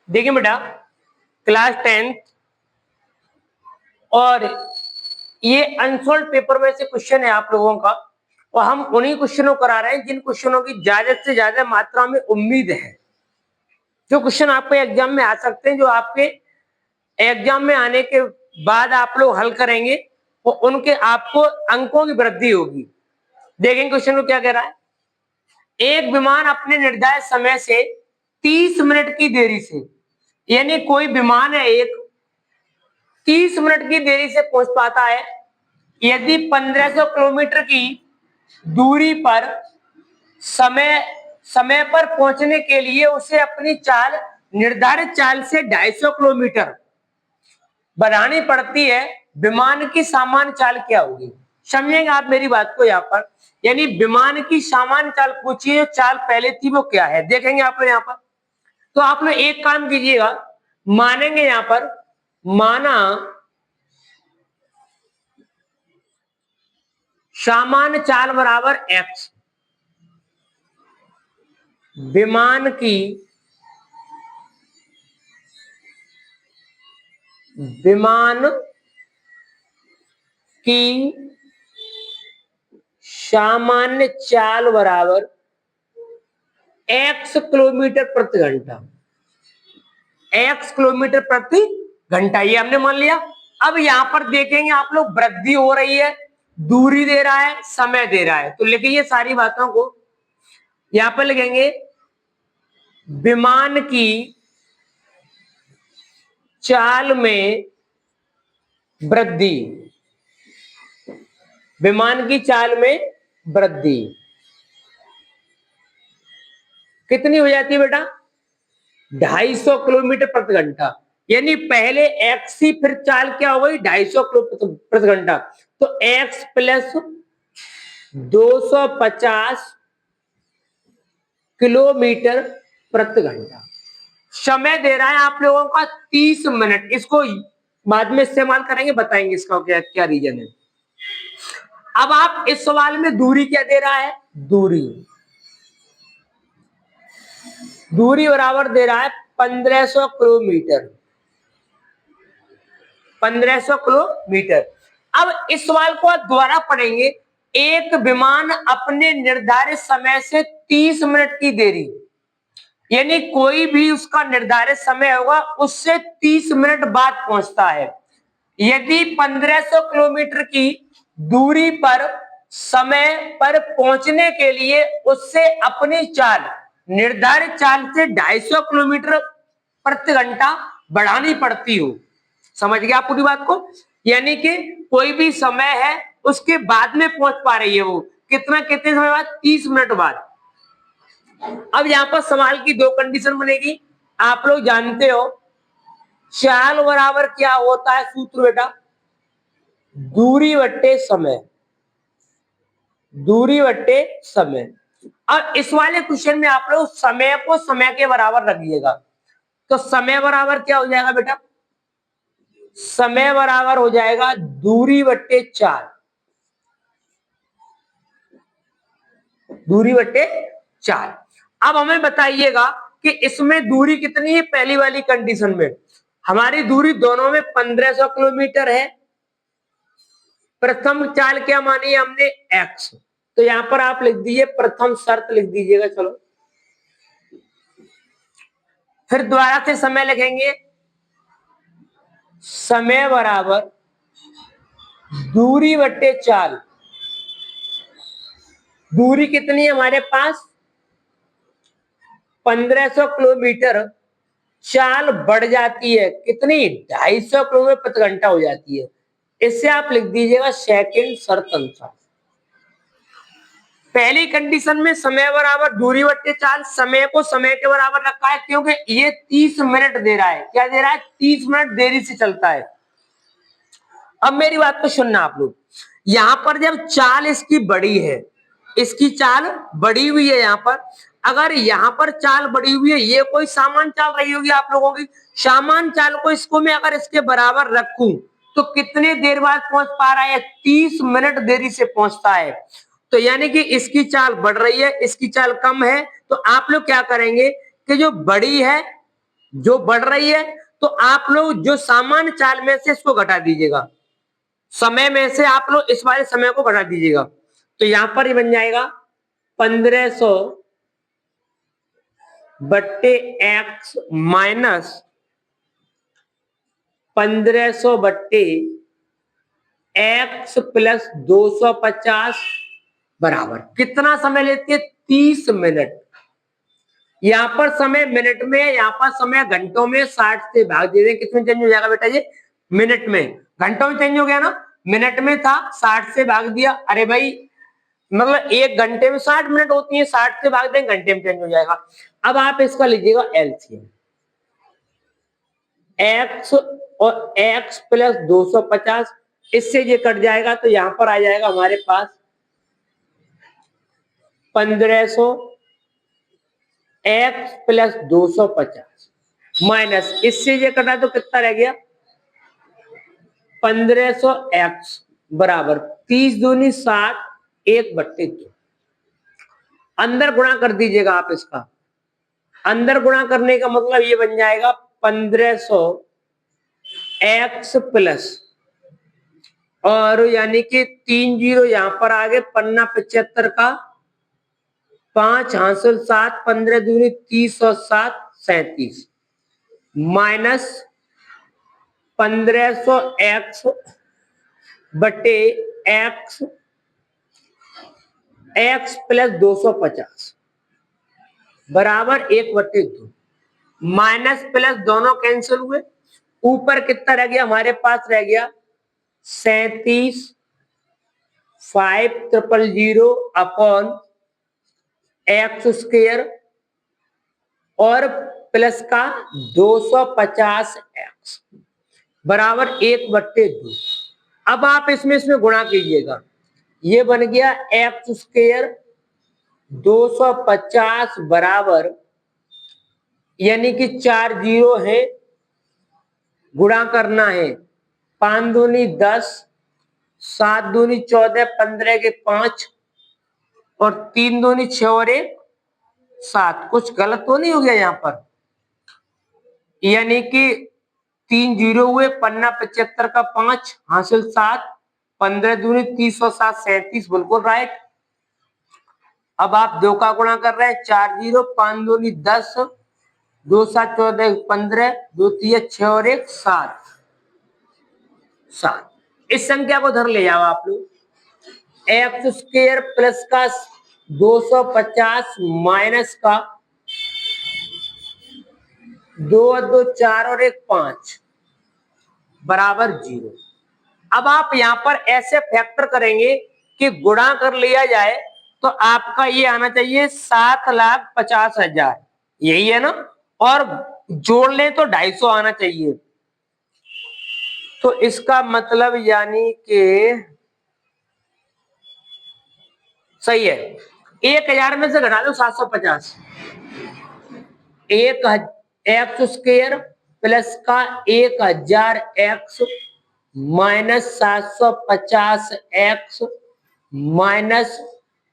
देखिए बेटा, class 10th और ये अनसोल्ड पेपर में से क्वेश्चन है आप लोगों का, और हम उन्हीं क्वेश्चनों करा रहे हैं जिन क्वेश्चनों की ज्यादा से ज्यादा मात्रा में उम्मीद है, जो क्वेश्चन आपके एग्जाम में आ सकते हैं, जो आपके एग्जाम में आने के बाद आप लोग हल करेंगे और उनके आपको अंकों की वृद्धि होगी। देखेंगे क्वेश्चन को क्या कह रहा है। एक विमान अपने निर्धारित समय से 30 मिनट की देरी से, यानी कोई विमान है एक 30 मिनट की देरी से पहुंच पाता है यदि 1500 किलोमीटर की दूरी पर समय पर पहुंचने के लिए उसे अपनी चाल निर्धारित चाल से 250 किलोमीटर बढ़ानी पड़ती है। विमान की सामान्य चाल क्या होगी? समझेंगे आप मेरी बात को यहाँ पर, यानी विमान की सामान्य चाल पूछिए, जो चाल पहले थी वो क्या है, देखेंगे आप लोग यहाँ पर। तो आप लोग एक काम कीजिएगा, मानेंगे यहाँ पर, माना सामान्य चाल बराबर x, विमान की सामान्य चाल बराबर x किलोमीटर प्रति घंटा, x किलोमीटर प्रति घंटा, ये हमने मान लिया। अब यहां पर देखेंगे आप लोग, वृद्धि हो रही है, दूरी दे रहा है, समय दे रहा है, तो लिखिए सारी बातों को यहां पर लिखेंगे। विमान की चाल में वृद्धि, विमान की चाल में वृद्धि कितनी हो जाती है बेटा? 250 किलोमीटर प्रति घंटा, यानी पहले x ही, फिर चाल क्या हो गई? 250 किलोमीटर प्रति घंटा। तो x प्लस 250 किलोमीटर प्रति घंटा। समय दे रहा है आप लोगों का 30 मिनट, इसको बाद में इस्तेमाल करेंगे, बताएंगे इसका क्या क्या रीजन है। अब आप इस सवाल में दूरी क्या दे रहा है? दूरी बराबर दे रहा है 1500 किलोमीटर, 1500 किलोमीटर। अब इस सवाल को आप दोबारा पढ़ेंगे। एक विमान अपने निर्धारित समय से 30 मिनट की देरी, यानी कोई भी उसका निर्धारित समय होगा उससे 30 मिनट बाद पहुंचता है यदि 1500 किलोमीटर की दूरी पर समय पर पहुंचने के लिए उससे अपनी चाल निर्धारित चाल से 250 किलोमीटर प्रति घंटा बढ़ानी पड़ती हो। समझ गया आप पूरी बात को? यानी कि कोई भी समय है उसके बाद में पहुंच पा रही है वो, कितने समय बाद? 30 मिनट बाद। अब यहां पर सवाल की दो कंडीशन बनेगी, आप लोग जानते हो चाल बराबर क्या होता है सूत्र बेटा? दूरी बट्टे समय, दूरी बट्टे समय। और इस वाले क्वेश्चन में आप लोग समय को समय के बराबर रखिएगा, तो समय बराबर क्या हो जाएगा बेटा? समय बराबर हो जाएगा दूरी बट्टे 4, दूरी बट्टे 4। अब हमें बताइएगा कि इसमें दूरी कितनी है? पहली वाली कंडीशन में हमारी दूरी दोनों में 1500 किलोमीटर है। प्रथम चाल क्या मानी है हमने? x, तो यहां पर आप लिख दीजिए, प्रथम शर्त लिख दीजिएगा। चलो फिर दोबारा से समय लिखेंगे, समय बराबर दूरी बट्टे चाल। दूरी कितनी है हमारे पास? 1500 किलोमीटर। चाल बढ़ जाती है कितनी? 250 किलोमीटर प्रति घंटा हो जाती है। इससे आप लिख दीजिएगा सेकंड शर्त अनुसार। पहली कंडीशन में समय बराबर दूरी बट्टे चाल, समय को समय के बराबर रखा है क्योंकि ये 30 मिनट दे रहा है। क्या दे रहा है? 30 मिनट देरी से चलता है। अब मेरी बात को सुनना आप लोग, यहां पर जब चाल इसकी बड़ी है, इसकी चाल बड़ी हुई है, यहां पर अगर यहां पर चाल बड़ी हुई है, ये कोई सामान्य चाल रही होगी आप लोगों की, सामान्य चाल को इसको मैं अगर इसके बराबर रखूं तो कितने देर बाद पहुंच पा रहा है? 30 मिनट देरी से पहुंचता है। तो यानी कि इसकी चाल बढ़ रही है, इसकी चाल कम है, तो आप लोग क्या करेंगे कि जो बड़ी है जो बढ़ रही है तो आप लोग जो सामान्य चाल में से इसको घटा दीजिएगा, समय में से आप लोग इस वाले समय को घटा दीजिएगा। तो यहां पर ये बन जाएगा 1500 बट्टे एक्स माइनस 1500 बट्टे एक्स प्लस 250 बराबर कितना समय लेती है? 30 मिनट। यहां पर समय मिनट में, यहां पर समय घंटों में, 60 से भाग दे दें, किसमें चेंज हो जाएगा बेटा? ये मिनट में। घंटों में चेंज हो गया ना, मिनट में था 60 से भाग दिया। अरे भाई मतलब 1 घंटे में 60 मिनट होती है, 60 से भाग दें घंटे में चेंज हो जाएगा। अब आप इसका लीजिएगा एलसीएम, एक्स और एक्स प्लस 250, इससे ये कट जाएगा तो यहां पर आ जाएगा हमारे पास 1500 एक्स प्लस 250 माइनस, इससे ये कटा तो कितना रह गया? 1500 एक्स बराबर 30 दूनी 60, 1/2। अंदर गुणा कर दीजिएगा आप इसका। अंदर गुणा करने का मतलब ये बन जाएगा 1500 एक्स प्लस, और यानी कि 3 जीरो यहां पर आ गए, पन्ना 75 का 5 हासिल 7, 15 दूनी 30 और 7 37 माइनस 1500 एक्स बटे एक्स, एक्स प्लस 250 बराबर 1/2। माइनस प्लस दोनों कैंसिल हुए, ऊपर कितना रह गया हमारे पास? रह गया 37 5000 अपॉन एक्स स्क्वायर और प्लस का 250 एक्स बराबर 1/2। अब आप इसमें गुणा कीजिएगा, ये बन गया एक्स स्क्वायर 250 बराबर, यानी कि 4 जीरो है, गुणा करना है, 5 दूनी 10, 7 दूनी 14, 15 के 5 और 3 दूनी 6 और 1 7। कुछ गलत तो नहीं हो गया यहाँ पर? यानी कि 3 जीरो हुए, पन्ना 75 का 5 हासिल 7, 15 दूनी 30 और 7 37, बिल्कुल राइट। अब आप 2 का गुणा कर रहे हैं, 4 जीरो, 5 दूनी 10, 2 7 14 15, 2 3 6 और 1 7 7। इस संख्या को धर ले जाओ आप लोग, एक्स स्क्वायर प्लस का 250 माइनस का 2 2 4 और 1 5 बराबर 0। अब आप यहां पर ऐसे फैक्टर करेंगे कि गुणा कर लिया जाए तो आपका ये आना चाहिए 7,50,000, यही है ना, और जोड़ लें तो 250 आना चाहिए। तो इसका मतलब यानी कि सही है, 1000 में से घटा दो 750, एक एक्स स्क्वायर प्लस का 1000 एक्स माइनस 750 एक्स माइनस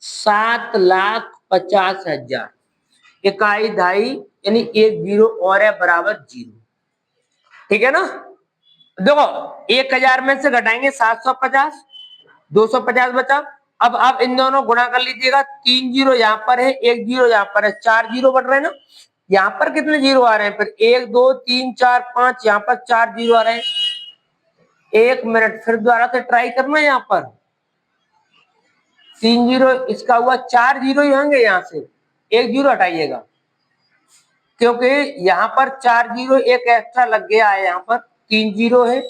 7,50,000, इकाई ढाई यानी 1 जीरो और है बराबर 0। ठीक है ना? देखो 1000 में से घटाएंगे 750, 250 बचा। अब आप इन दोनों गुणा कर लीजिएगा, 3 जीरो यहाँ पर है, 1 जीरो यहाँ पर है, 4 जीरो बढ़ रहे हैं ना। यहाँ पर कितने जीरो आ रहे हैं फिर? 1 2 3 4 5, यहाँ पर 4 जीरो आ रहे हैं। 1 मिनट फिर दोबारा से ट्राई करना है, यहाँ पर 3 जीरो, इसका हुआ 4 जीरो ही होंगे, यहाँ से 1 जीरो हटाइएगा, क्योंकि यहाँ पर 4 जीरो एक एक्स्ट्रा लग गया है, यहाँ पर 3 जीरो है,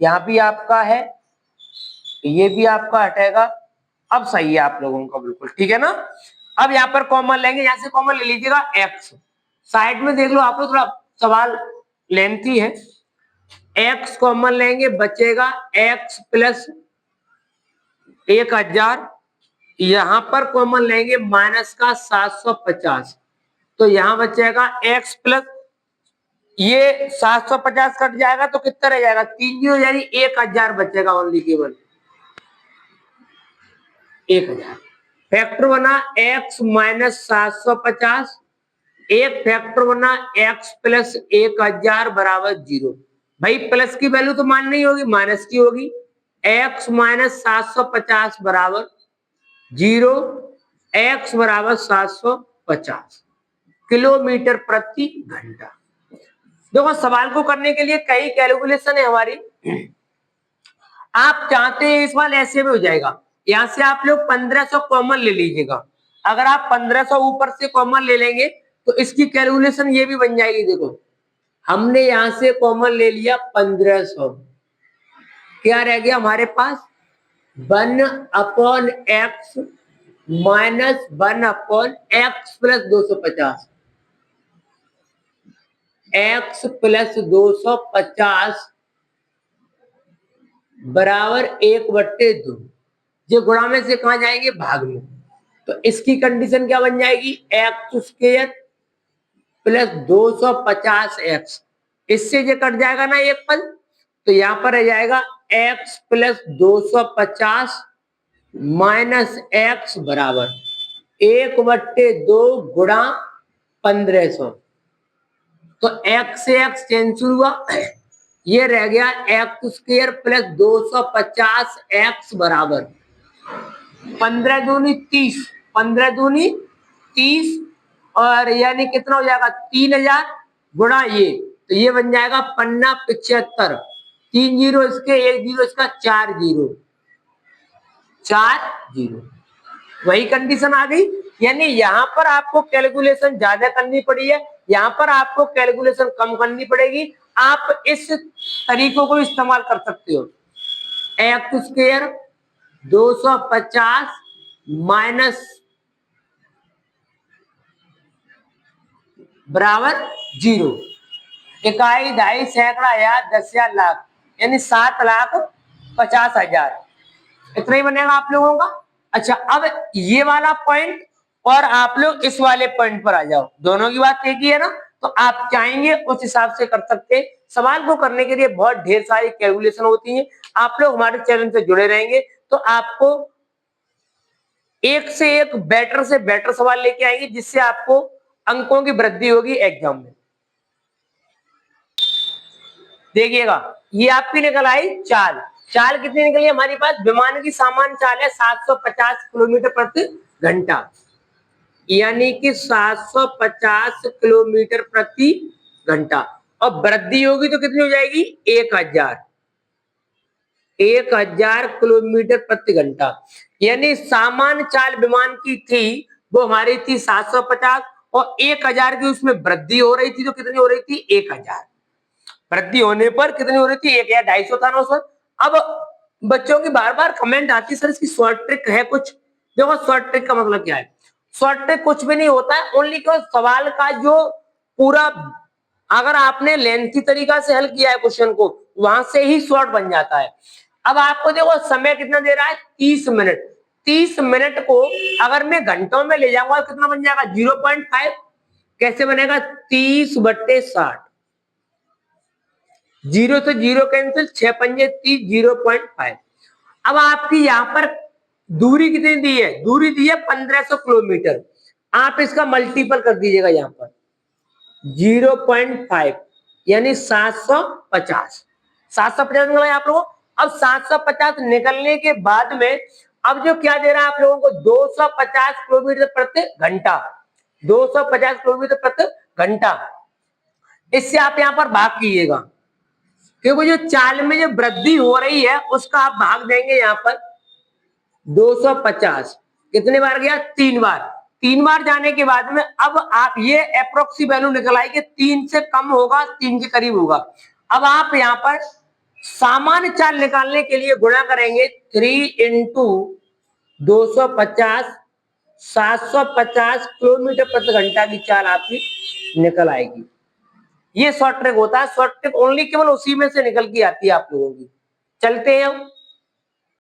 यहाँ भी आपका है, ये भी आपका हटेगा। अब सही है आप लोगों का, बिल्कुल ठीक है ना। अब यहाँ पर कॉमन लेंगे, यहाँ से कॉमन ले लीजिएगा एक्स, साइड में देख लो आप लोग, थोड़ा सवाल लेंथी है। एक्स कॉमन लेंगे, बचेगा एक्स प्लस 1000, यहां पर कॉमन लेंगे माइनस का 750, तो यहां बचेगा एक्स प्लस, ये 750 कट जाएगा तो कितना रह जाएगा? 3 जीरो, यानी 1000 बचेगा, ओनली केवल 1000। फैक्टर बना एक्स माइनस 750 एक फैक्टर बना x प्लस 1000 बराबर 0। भाई प्लस की वैल्यू तो मान नहीं होगी, माइनस की होगी। x माइनस 750 बराबर 0, x बराबर 750 किलोमीटर प्रति घंटा। देखो सवाल को करने के लिए कई कैलकुलेशन है हमारी। आप चाहते हैं इस बार ऐसे भी हो जाएगा, यहां से आप लोग 1500 कॉमन ले लीजिएगा। अगर आप 1500 ऊपर से कॉमन ले लेंगे तो इसकी कैलकुलेशन ये भी बन जाएगी। देखो हमने यहां से कॉमन ले लिया 1500, क्या रह गया हमारे पास 1/x minus 1/x plus 250, x plus 250 बराबर 1/2। जो गुणा में से कहा जाएंगे भाग में, तो इसकी कंडीशन क्या बन जाएगी एक्स स्क्वायर प्लस 250x। इससे जो कट जाएगा ना एक पद, तो यहां पर रह जाएगा x प्लस 250 माइनस एक्स बराबर 1/2 गुणा 1500। तो x से x कैंसिल हुआ, ये रह गया एक्स स्क्वायर प्लस 250x बराबर 15 दूनी 30, 15 दूनी 30 और यानी कितना हो जाएगा 3000 गुणा ये, तो ये बन जाएगा 5075। 3 जीरो इसके, 1 जीरो इसका, 4 जीरो, 4 जीरो। वही कंडीशन आ गई। यानी यहाँ पर आपको कैलकुलेशन ज्यादा करनी पड़ी है, यहाँ पर आपको कैलकुलेशन कम करनी पड़ेगी। आप इस तरीकों को इस्तेमाल कर सकते हो। एक्स स्क्वायर 250 माइनस बराबर 0, इकाई, ढाई, सैकड़ा, हजार, 10,000, लाख, यानी 7,50,000। इतना ही बनेगा आप लोगों का। अच्छा अब ये वाला पॉइंट और आप लोग इस वाले पॉइंट पर आ जाओ, दोनों की बात एक ही है ना, तो आप चाहेंगे उस हिसाब से कर सकते हैं। सवाल को करने के लिए बहुत ढेर सारी कैलकुलेशन होती है। आप लोग हमारे चैनल से जुड़े रहेंगे तो आपको एक से एक बेटर से बेटर सवाल लेके आएंगे, जिससे आपको अंकों की वृद्धि होगी एग्जाम में। देखिएगा ये आपकी निकल आई चाल। चाल कितनी निकली हमारे पास, विमान की सामान्य चाल है 750 किलोमीटर प्रति घंटा, यानी कि 750 किलोमीटर प्रति घंटा। और वृद्धि होगी तो कितनी हो जाएगी 1000 किलोमीटर प्रति घंटा। यानी सामान्य चाल विमान की थी वो हमारी थी 750 और 1000 की उसमें वृद्धि हो रही थी, तो कितनी हो रही थी 1000। वृद्धि होने पर कितनी हो रही थी 1250 था ना सर। अब बच्चों की बार बार कमेंट आती सर इसकी शॉर्ट ट्रिक है कुछ। देखो शॉर्ट ट्रिक का मतलब क्या है, शॉर्ट ट्रिक कुछ भी नहीं होता है, ओनली केवल सवाल का जो पूरा अगर आपने लेंथी तरीका से हल किया है क्वेश्चन को, वहां से ही शॉर्ट बन जाता है। अब आपको देखो समय कितना दे रहा है 30 मिनट। 30 मिनट को अगर मैं घंटों में ले जाऊंगा कितना बन जाएगा 0.5। कैसे बनेगा 30/60, 0 से 0 कैंसिल, 6 पंजे 30, 0.5। अब आपकी यहाँ पर दूरी कितनी दी है, दूरी दी है 1500 किलोमीटर। आप इसका मल्टीपल कर दीजिएगा यहाँ पर 0.5 यानी 750। 750 निकला आप लोगों। अब 750 निकलने के बाद में अब जो क्या दे रहा है आप लोगों को 250 किलोमीटर प्रति घंटा, 250 किलोमीटर प्रति घंटा। इससे आप यहाँ पर भाग कीजिएगा, क्योंकि जो चाल में जो वृद्धि हो रही है उसका आप भाग देंगे यहाँ पर 250। कितने बार गया 3 बार। 3 बार जाने के बाद में अब आप ये अप्रोक्सी वैल्यू निकल आई कि 3 से कम होगा, 3 के करीब होगा। अब आप यहाँ पर सामान्य चाल निकालने के लिए गुणा करेंगे 3 इंटू 250, 750 किलोमीटर प्रति घंटा की चाल आपकी निकल आएगी। ये शॉर्ट ट्रिक होता है। शॉर्ट ट्रिक ओनली केवल उसी में से निकल के आती है आप लोगों की। चलते हैं